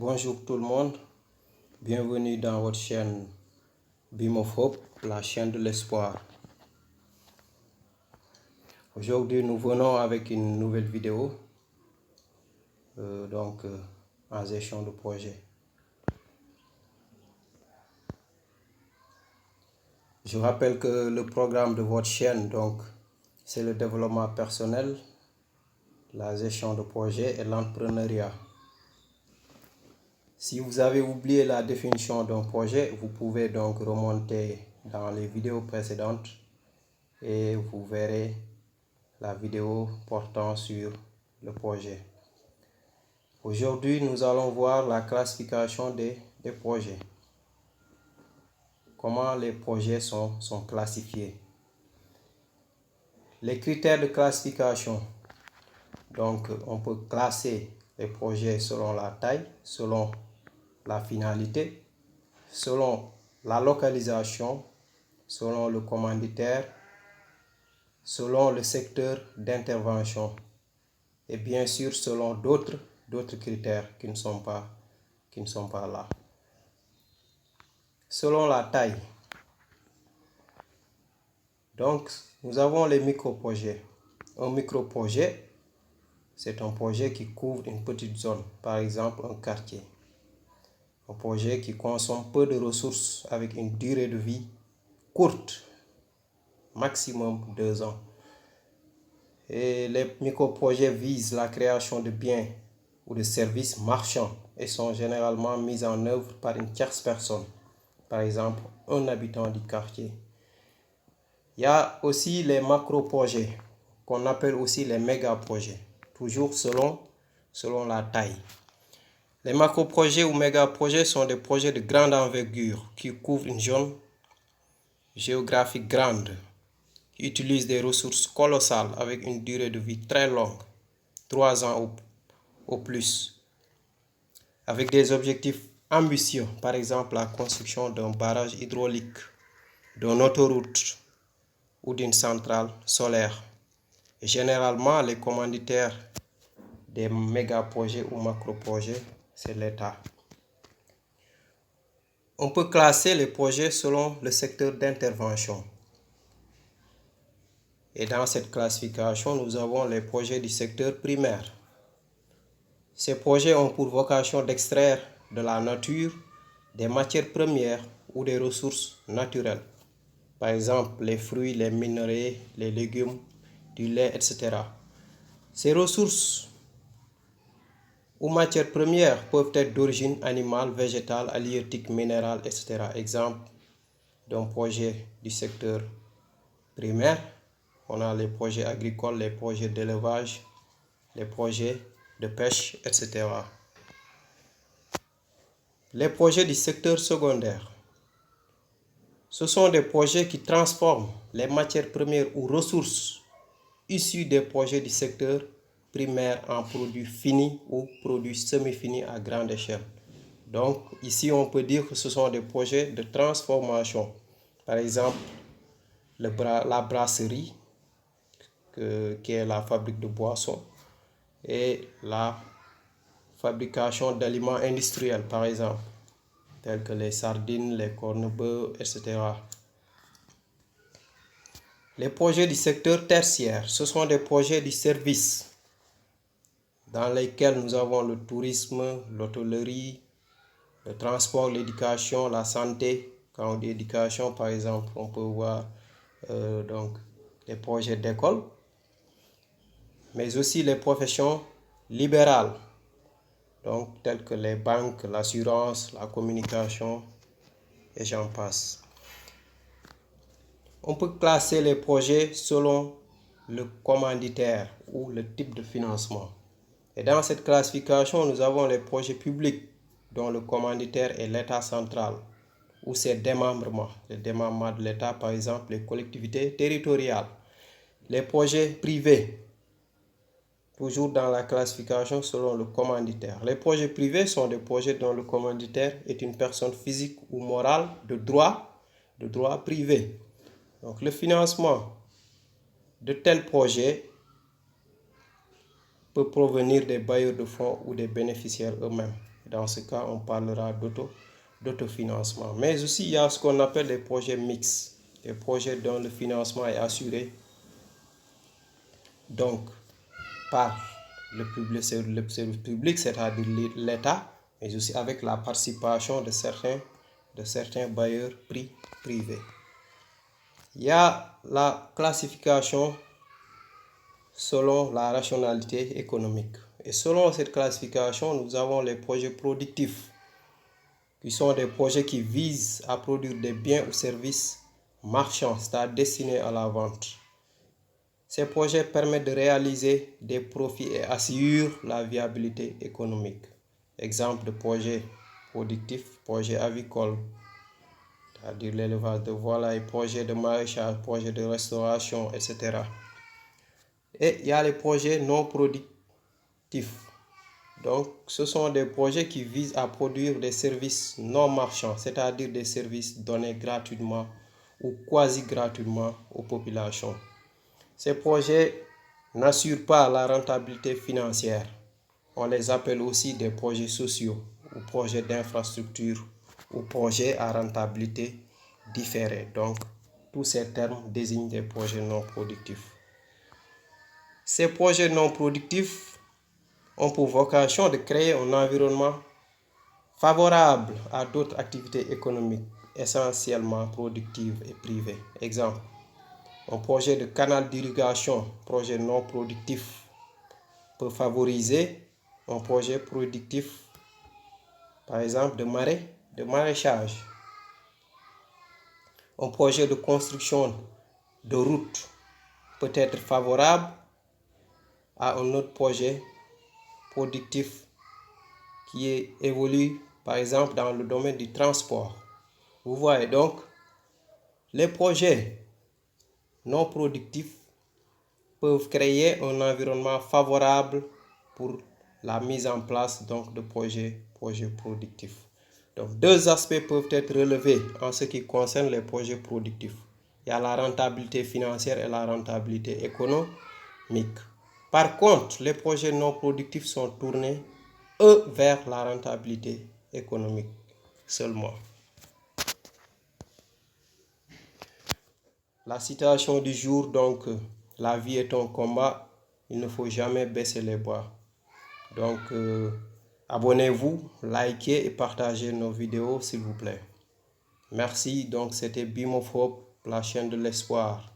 Bonjour tout le monde, bienvenue dans votre chaîne Beam of Hope, la chaîne de l'espoir. Aujourd'hui, nous venons avec une nouvelle vidéo en gestion de projet. Je rappelle que le programme de votre chaîne, c'est le développement personnel, la gestion de projet et l'entrepreneuriat. Si vous avez oublié la définition d'un projet, vous pouvez donc remonter dans les vidéos précédentes et vous verrez la vidéo portant sur le projet. Aujourd'hui, nous allons voir la classification des projets. Comment les projets sont classifiés. Les critères de classification. Donc, on peut classer les projets selon la taille, selon la finalité, selon la localisation, selon le commanditaire, selon le secteur d'intervention et bien sûr selon d'autres critères qui ne sont pas là. Selon la taille. Donc, nous avons les micro-projets. Un micro-projet, c'est un projet qui couvre une petite zone, par exemple un quartier. Un projet qui consomme peu de ressources avec une durée de vie courte, maximum 2 ans. Et les micro-projets visent la création de biens ou de services marchands et sont généralement mis en œuvre par une tierce personne, par exemple un habitant du quartier. Il y a aussi les macro-projets, qu'on appelle aussi les méga-projets, toujours selon la taille. Les macro-projets ou méga-projets sont des projets de grande envergure qui couvrent une zone géographique grande, qui utilisent des ressources colossales avec une durée de vie très longue, 3 ans au plus, avec des objectifs ambitieux, par exemple la construction d'un barrage hydraulique, d'une autoroute ou d'une centrale solaire. Et généralement, les commanditaires des méga-projets ou macro-projets, c'est l'État. On peut classer les projets selon le secteur d'intervention. Et dans cette classification, nous avons les projets du secteur primaire. Ces projets ont pour vocation d'extraire de la nature des matières premières ou des ressources naturelles. Par exemple, les fruits, les minerais, les légumes, du lait, etc. Ces ressources ou matières premières peuvent être d'origine animale, végétale, halieutique, minérale, etc. Exemple d'un projet du secteur primaire, on a les projets agricoles, les projets d'élevage, les projets de pêche, etc. Les projets du secteur secondaire. Ce sont des projets qui transforment les matières premières ou ressources issues des projets du secteur primaire en produits finis ou produits semi-finis à grande échelle. Donc, ici, on peut dire que ce sont des projets de transformation. Par exemple, la brasserie, qui est la fabrique de boissons, et la fabrication d'aliments industriels, par exemple, tels que les sardines, les corned-beef, etc. Les projets du secteur tertiaire, ce sont des projets du service dans lesquels nous avons le tourisme, l'hôtellerie, le transport, l'éducation, la santé. Quand on dit éducation, par exemple, on peut voir les projets d'école, mais aussi les professions libérales, donc telles que les banques, l'assurance, la communication, et j'en passe. On peut classer les projets selon le commanditaire ou le type de financement. Et dans cette classification, nous avons les projets publics dont le commanditaire est l'État central ou ses démembrements, les démembrements de l'État, par exemple les collectivités territoriales. Les projets privés, toujours dans la classification selon le commanditaire. Les projets privés sont des projets dont le commanditaire est une personne physique ou morale de droit privé. Donc le financement de tels projets peut provenir des bailleurs de fonds ou des bénéficiaires eux-mêmes. Dans ce cas, on parlera d'autofinancement. Mais aussi, il y a ce qu'on appelle des projets mixtes, des projets dont le financement est assuré donc par le service public, c'est-à-dire l'État, mais aussi avec la participation de certains bailleurs privés. Il y a la classification selon la rationalité économique. Et selon cette classification, nous avons les projets productifs, qui sont des projets qui visent à produire des biens ou services marchands, c'est-à-dire destinés à la vente. Ces projets permettent de réaliser des profits et assurent la viabilité économique. Exemple de projet productif, projet avicole, c'est-à-dire l'élevage de volailles, projet de maraîchage, projet de restauration, etc. Et il y a les projets non productifs. Donc, ce sont des projets qui visent à produire des services non marchands, c'est-à-dire des services donnés gratuitement ou quasi gratuitement aux populations. Ces projets n'assurent pas la rentabilité financière. On les appelle aussi des projets sociaux ou projets d'infrastructure ou projets à rentabilité différée. Donc, tous ces termes désignent des projets non productifs. Ces projets non productifs ont pour vocation de créer un environnement favorable à d'autres activités économiques essentiellement productives et privées. Exemple, un projet de canal d'irrigation, projet non productif, peut favoriser un projet productif, par exemple de maraîchage. Un projet de construction de route peut être favorable à un autre projet productif qui évolue, par exemple, dans le domaine du transport. Vous voyez donc, les projets non productifs peuvent créer un environnement favorable pour la mise en place donc, de projets productifs. Donc, deux aspects peuvent être relevés en ce qui concerne les projets productifs. Il y a la rentabilité financière et la rentabilité économique. Par contre, les projets non productifs sont tournés, eux, vers la rentabilité économique seulement. La citation du jour, donc, la vie est un combat, il ne faut jamais baisser les bras. Donc, abonnez-vous, likez et partagez nos vidéos, s'il vous plaît. Merci, donc c'était Bimophobe, la chaîne de l'espoir.